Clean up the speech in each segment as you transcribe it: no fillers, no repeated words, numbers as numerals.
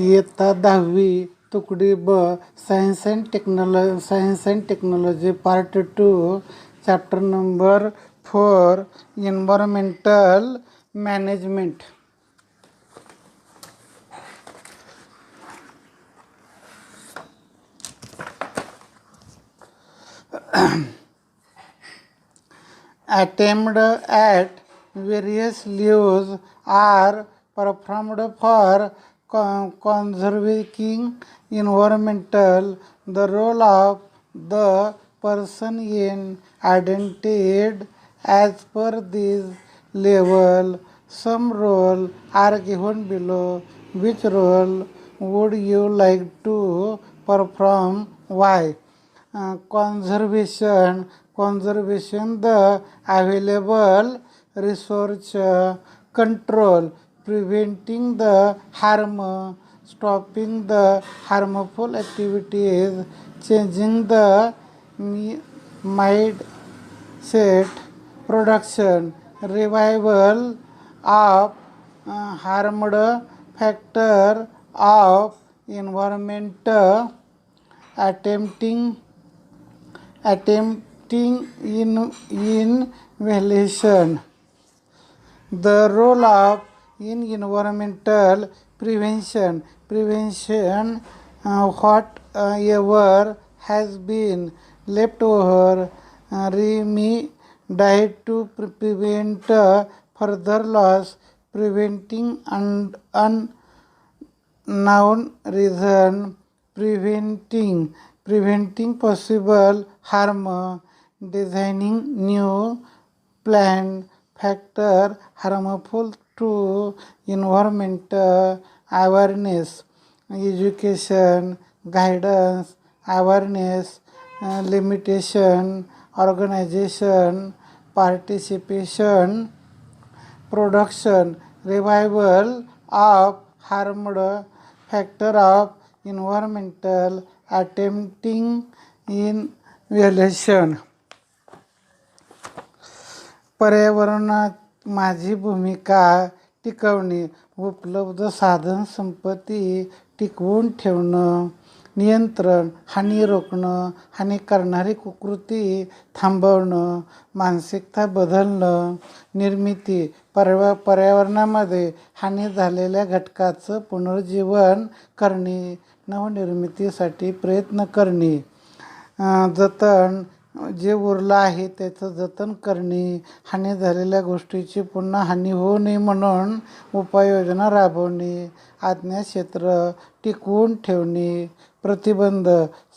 इयत्ता 10वी तुकडी ब science and technology part 2 chapter number 4 environmental management. Attempts at various leaves are performed for conserving environmental. The role of the person in identified as per this level. Some roles are given below. Which role would you like to perform? Why? Conservation the available resource. Control preventing the harm, stopping the harmful activities, changing the mindset. Production revival of harmed factor of environment. Attempting inhalation. The role of environmental prevention. Whatever has been left over remedied to prevent further loss. Preventing unknown reason. Preventing possible harm. Designing new plan factor harmful to environment. Awareness. Education, guidance, awareness, limitation, organization, participation. Production revival of harmed factor of environmental. Attempting inhalation. पर्यावरणात माझी भूमिका टिकवणे. उपलब्ध साधन संपत्ती टिकवून ठेवणं. नियंत्रण हानी रोखणं. हानी करणारी कुकृती थांबवणं. मानसिकता बदलणं. निर्मिती पर्यावरणामध्ये हानी झालेल्या घटकाचं पुनरुज्जीवन करणे. नवनिर्मितीसाठी प्रयत्न करणे. जतन जे उरलं आहे त्याचं जतन करणे. हानी झालेल्या गोष्टीची पुन्हा हानी होऊ नये म्हणून उपाययोजना राबवणे. आज्ञाक्षेत्र टिकवून ठेवणे. प्रतिबंध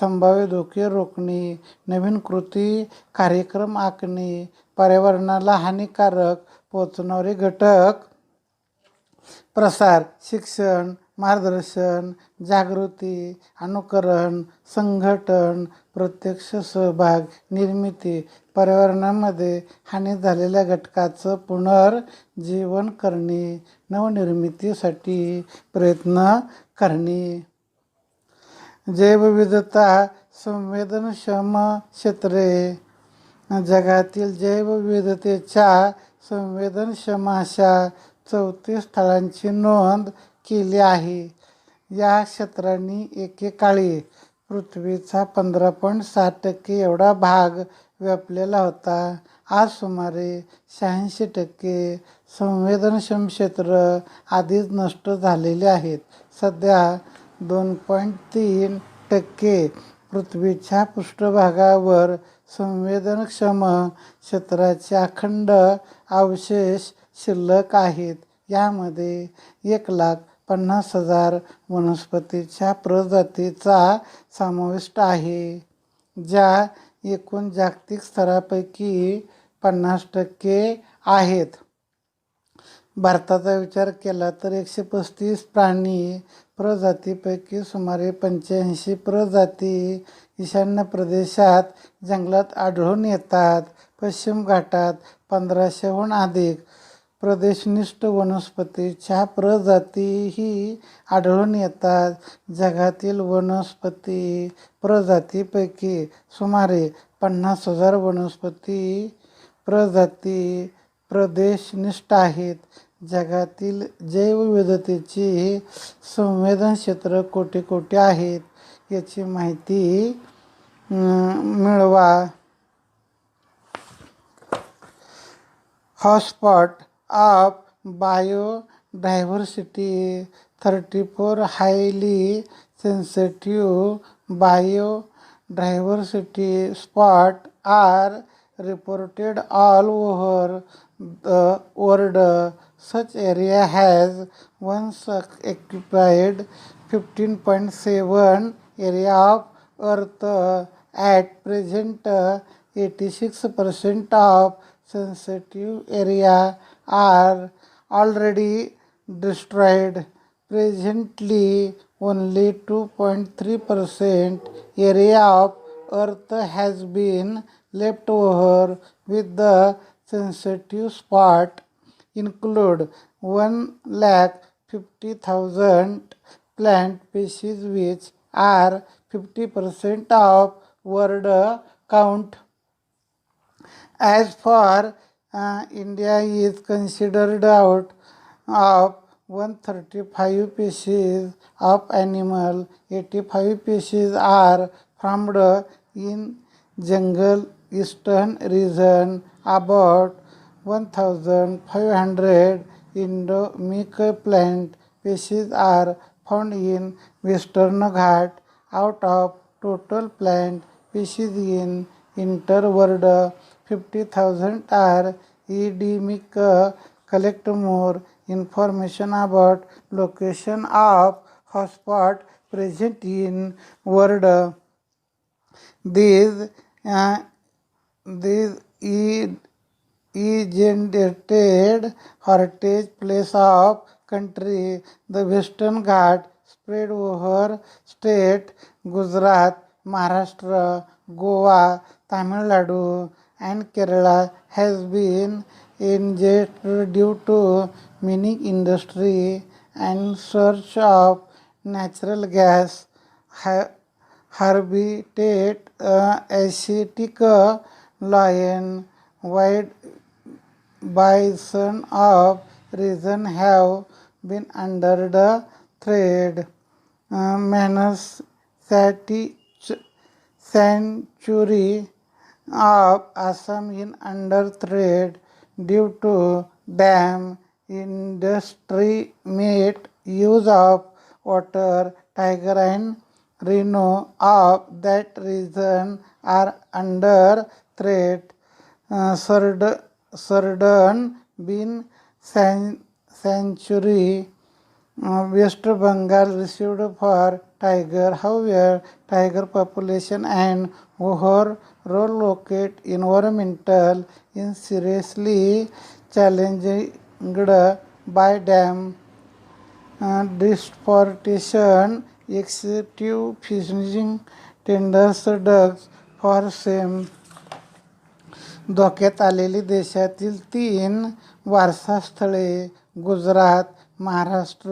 संभाव्य धोके रोखणे. नवीन कृती कार्यक्रम आखणे. पर्यावरणाला हानिकारक पोहोचवणारे घटक. प्रसार शिक्षण, मार्गदर्शन, जागृती, अनुकरण, संघटन, प्रत्यक्ष सहभाग. निर्मिती पर्यावरणामध्ये हानी झालेल्या घटकाचं पुनर्जीवन करणे. नवनिर्मितीसाठी प्रयत्न करणे. जैवविविधता संवेदनक्षम क्षेत्रे. जगातील जैवविविधतेच्या संवेदनक्षम अशा 34 स्थळांची नोंद केली आहे. या क्षेत्रांनी एकेकाळी पृथ्वीचा 15.7% एवढा भाग व्यापलेला होता. आज सुमारे 86% संवेदनक्षम क्षेत्र आधीच नष्ट झालेले आहेत. सध्या 2.3% पृथ्वीच्या पृष्ठभागावर संवेदनक्षम क्षेत्राचे अखंड अवशेष शिल्लक आहेत. यामध्ये 1,50,000 वनस्पतीच्या प्रजातींचा समाविष्ट आहे, ज्या एकूण जागतिक स्तरापैकी 50% आहेत. भारताचा विचार केला तर 135 प्राणी प्रजातींपैकी सुमारे 85 प्रजाती ईशान्य प्रदेशात जंगलात आढळून येतात. पश्चिम घाटात 1500हून अधिक प्रदेशनिष्ठ वनस्पतीच्या प्रजातीही आढळून येतात. जगातील वनस्पती प्रजातींपैकी सुमारे 50,000 वनस्पती प्रजाती प्रदेशनिष्ठ आहेत, जगातील जैवविविधतेची संवेदन क्षेत्र कोटी कोटी आहेत याची माहिती मिळवा. Hotspot of biodiversity 34 highly sensitive biodiversity spot are reported all over the world. Such area has once occupied 15.7 area of Earth. At present, 86% of sensitive area are already destroyed. Presently, only 2.3% area of Earth has been left over, with the sensitive spot include 1,50,000 plant species, which are 50% of world count. As for India is considered out of 135 species of animal, 85 species are found in jungle eastern region. About 1,500 endemic plant species are found in Western Ghat. Out of total plant species in interworld, 50,000 are endemic. Collect more information about location of hotspot present in world. These designated heritage place of country. The Western Ghat spread over state Gujarat, Maharashtra, Goa, Tamil Nadu and Kerala has been endangered due to mining industry and search of natural gas. Habitat ascetic lion, white bison of region have been under the threat. Manas sanctuary of Assam in under threat due to dam industry made use of water. Tiger and rhino of that region are under threat. Southern Bin sanctuary West Bengal received for tiger. However, tiger population and overall locate environmental is seriously challenged by dam deforestation, excessive fishing, tenders, ducks for same. धोक्यात आलेली देशातील 3 वारसास्थळे गुजरात, महाराष्ट्र,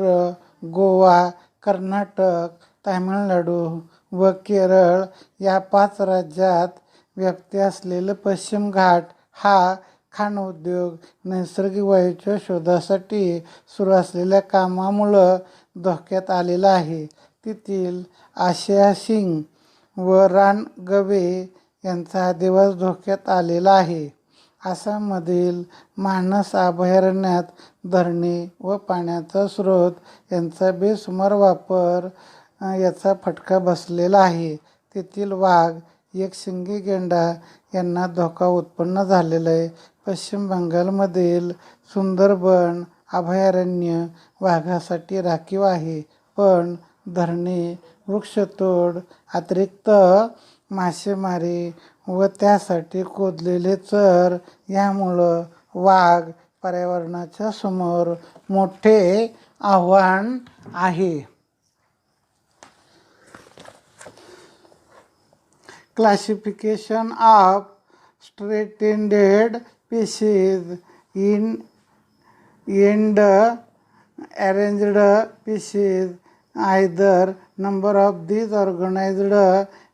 गोवा, कर्नाटक, तामिळनाडू व केरळ या 5 राज्यात व्याप्ती असलेलं पश्चिम घाट हा खाण उद्योग, नैसर्गिक वायूच्या शोधासाठी सुरू असलेल्या कामामुळं धोक्यात आलेला आहे. तेथील आशिया सिंग व रानगवे यांचा अधिवास धोक्यात आलेला आहे. आसाममधील मानस अभयारण्यात धरणे व पाण्याचा स्रोत यांचा बेसुमार वापर याचा फटका बसलेला आहे. तेथील वाघ, एकशिंगी गेंडा यांना धोका उत्पन्न झालेला आहे. पश्चिम बंगालमधील सुंदरबन अभयारण्य वाघासाठी राखीव आहे, पण धरणे, वृक्षतोड, अतिरिक्त मासेमारी व त्यासाठी खोदलेले चर यामुळं वाघ पर्यावरणाच्या समोर मोठे आव्हान आहे. Classification of threatened species in endangered species. Either number of these organized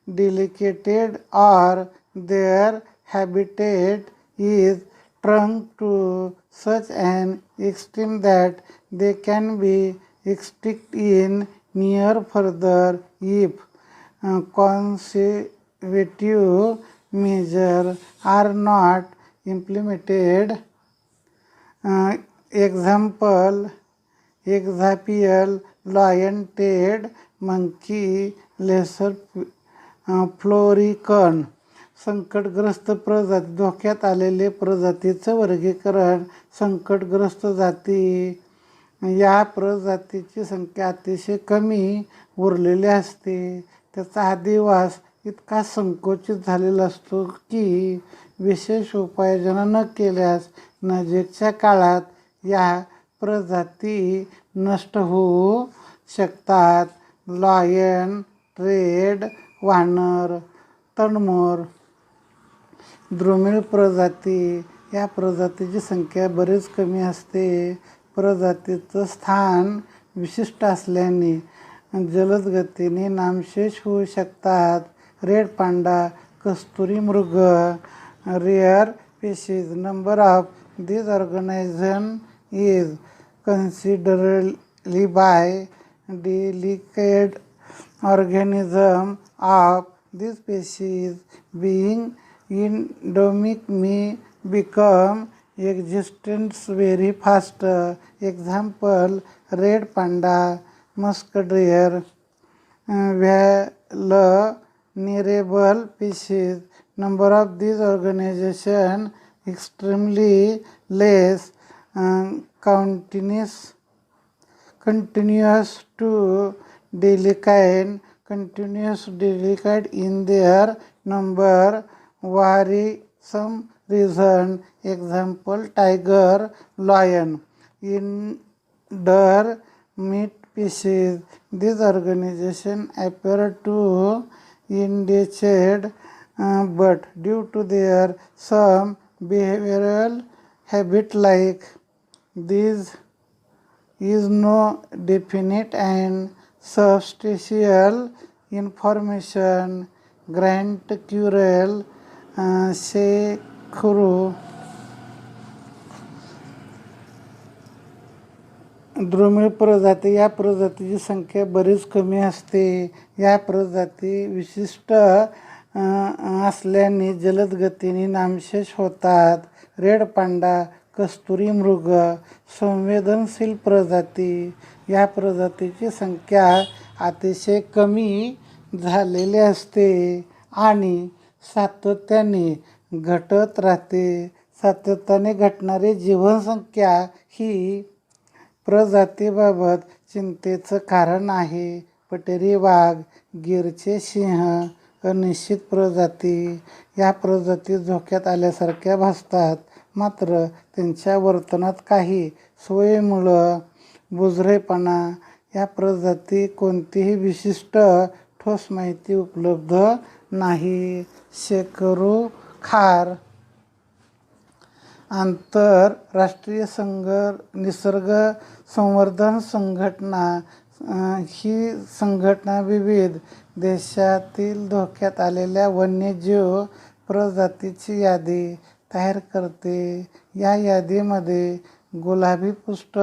delegated or their habitat is shrunk to such an extreme that they can be extinct in near further if conservative measures are not implemented. Example, example lion-tailed monkey, lesser florican. संकटग्रस्त प्रजाती, धोक्यात आलेले प्रजातीचं वर्गीकरण. संकटग्रस्त जाती, या प्रजातीची संख्या अतिशय कमी उरलेली असते. त्याचा अधिवास इतका संकुचित झालेला असतो की विशेष उपाययोजना न केल्यास नजीकच्या काळात या प्रजाती नष्ट होऊ शकतात. लायन ट्रेड वानर, तडमोर. दुर्मिळ प्रजाती, या प्रजातीची संख्या बरीच कमी असते. प्रजातीचं स्थान विशिष्ट असल्याने जलद गतीने नामशेष होऊ शकतात. रेड पांडा, कस्तुरी मृग. Rare species, number of this organisation is considerably by delicate organism of this species being endemic may become existence very fast. Example, red panda, musk deer. Vulnerable species, number of these organization extremely less. Continuous to delicate in their number vary some reason. Example, tiger, lion. Intermediate species, this organization appear to endangered, but due to their some behavioral habit like this is no definite and substantial information. Grant Curel, Sekuru. दुर्मिळ प्रजाती, या प्रजातीची संख्या बरीच कमी असते. या प्रजाती विशिष्ट असल्याने जलद गतीने नामशेष होतात. रेड पांडा, कस्तुरी मृग. संवेदनशील प्रजाती, या प्रजातीची संख्या अतिशय कमी झालेली असते आणि सातत्याने घटत राहते. सातत्याने घटणारी जीवसंख्या ही प्रजातीबाबत चिंतेचं कारण आहे. पटेरी वाघ, गिरचे सिंह. अनिश्चित प्रजाती, या प्रजाती धोक्यात आल्यासारख्या भासतात मात्र त्यांच्या वर्तनात काही सवयीमुळं बुजरेपणा. या प्रजाती कोणतीही विशिष्ट ठोस माहिती उपलब्ध नाही. शेकरू खार. आंतरराष्ट्रीय निसर्ग संवर्धन संघटना ही संघटना विविध देशातील धोक्यात आलेल्या वन्यजीव प्रजातीची यादी तयार करते. या यादीमध्ये गुलाबी पृष्ठ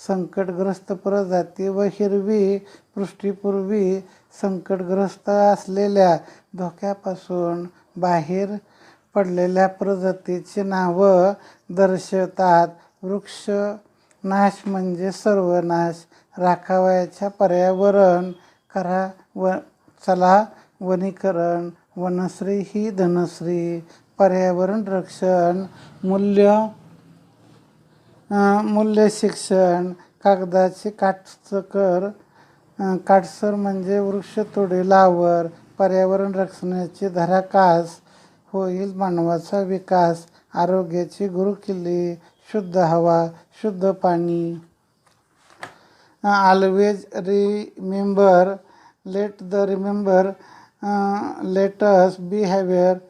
संकटग्रस्त प्रजाती व हिरवी पृष्ठपूर्वी संकटग्रस्त असलेल्या धोक्यापासून बाहेर पडलेल्या प्रजातीची नावं दर्शवतात. वृक्ष नाश म्हणजे सर्वनाश. राखावयाच्या पर्यावरण करा चला वनीकरण. वनश्री ही धनश्री. पर्यावरण रक्षण. मूल्य शिक्षण. कागदाची काटसर म्हणजे वृक्षतोडीलावर पर्यावरण रक्षणाची धराकास होईल मानवाचा विकास. आरोग्याची गुरुकिल्ली. शुद्ध हवा, शुद्ध पाणी. Always remember, let us behave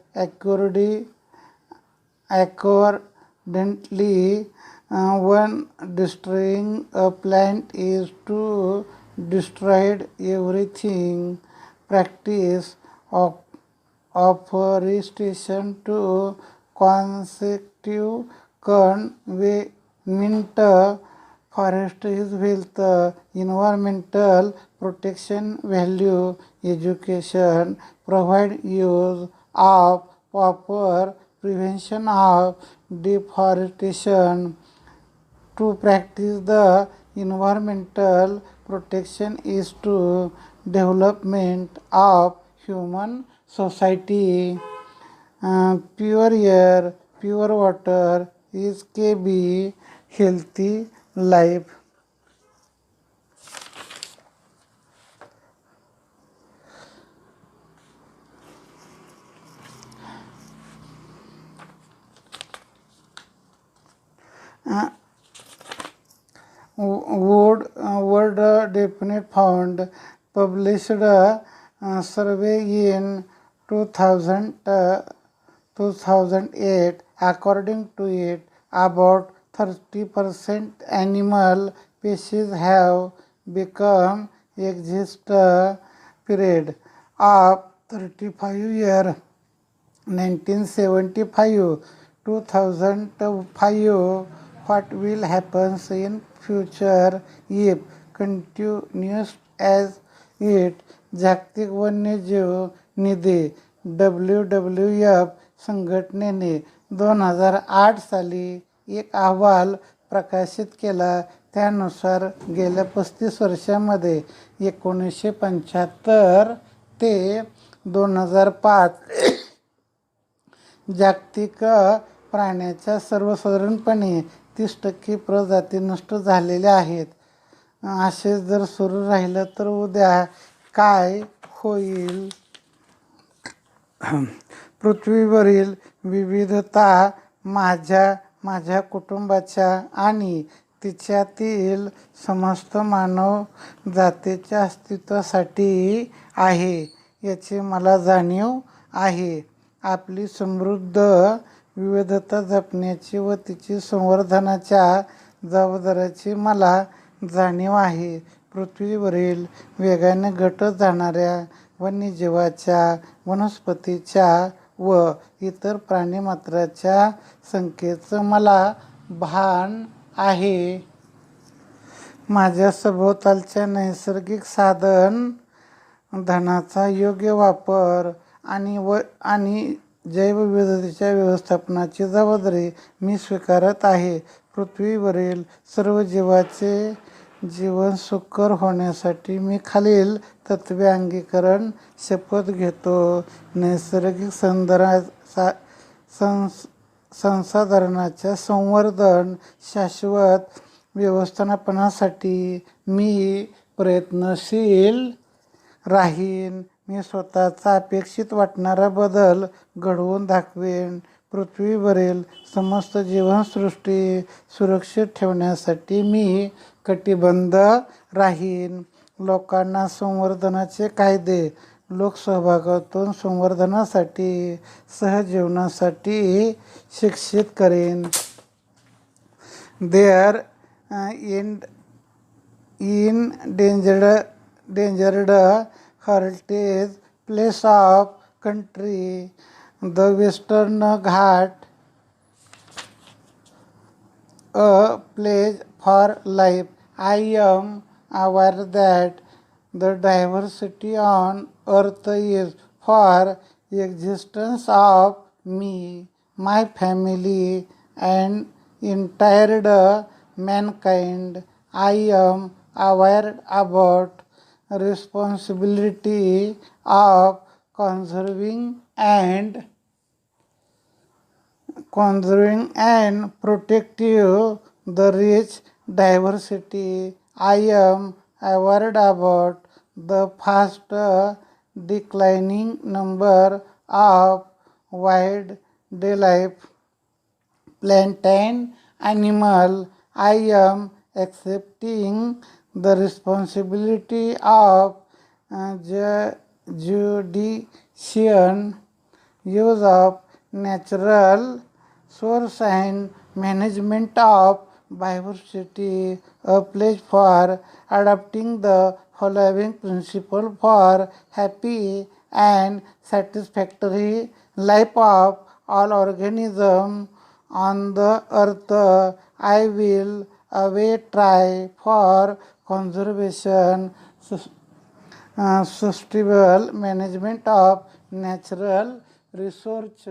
accordingly. One destroying a plant is to destroy everything. Practice of afforestation to consecutive mint forest is wealth, environmental protection value, education, provide use of proper prevention of deforestation. To practice the environmental protection is to development of human society. Pure air, pure water is KB, healthy life. World Definite Fund published a survey in 2008. According to it, about 30% animal species have become extinct period of 35 years. 1975 2005. What will happen in future if continues as it? जागतिक वन्यजीव निधी WWF संघटनेने 2008 साली एक अहवाल प्रकाशित केला. त्यानुसार गेल्या 35 वर्षांमध्ये 1975 ते 2005 जागतिक प्राण्याच्या सर्वसाधारणपणे 30% प्रजाती नष्ट झालेल्या आहेत. असे जर सुरू राहिलं तर उद्या काय होईल? पृथ्वीवरील विविधता माझ्या कुटुंबाच्या आणि तिच्यातील समस्त मानव जातीच्या अस्तित्वासाठी आहे याची मला जाणीव आहे. आपली समृद्ध विविधता जपण्याची व तिची संवर्धनाच्या जबाबदारीची मला जाणीव आहे. पृथ्वीवरील वेगाने घटत जाणाऱ्या वन्यजीवाच्या, वनस्पतीच्या व इतर प्राणीमात्राच्या संख्येचं मला भान आहे. माझ्या सभोवतालच्या नैसर्गिक साधन धनाचा योग्य वापर आणि जैवविविधतेच्या व्यवस्थापनाची जबाबदारी मी स्वीकारत आहे. पृथ्वीवरील सर्व जीवाचे जीवन सुकर होण्यासाठी मी खालील तत्त्वे अंगीकरण शपथ घेतो. नैसर्गिक संसाधनाच्या संवर्धन शाश्वत व्यवस्थापनासाठी मी प्रयत्नशील राहीन. मी स्वतःचा अपेक्षित वाटणारा बदल घडवून दाखवेन. पृथ्वीवरील समस्त जीवसृष्टी सुरक्षित ठेवण्यासाठी मी कटिबद्ध राहीन. लोकांना संवर्धनाचे कायदे, लोकसहभागातून संवर्धनासाठी, सहजीवनासाठी शिक्षित करेन. There endangered heritage place of country, the Western Ghat, a place for life. I am aware that the diversity on earth is for existence of me, my family, and entire mankind. I am aware about responsibility of conserving and protecting the rich diversity. I am aware about the fast declining number of wildlife, plant and animal. I am accepting the responsibility of judicious use of natural source and management of biodiversity, a pledge for adopting the following principle for happy and satisfactory life of all organisms on the earth. I will always try for conservation, sustainable management of natural resource.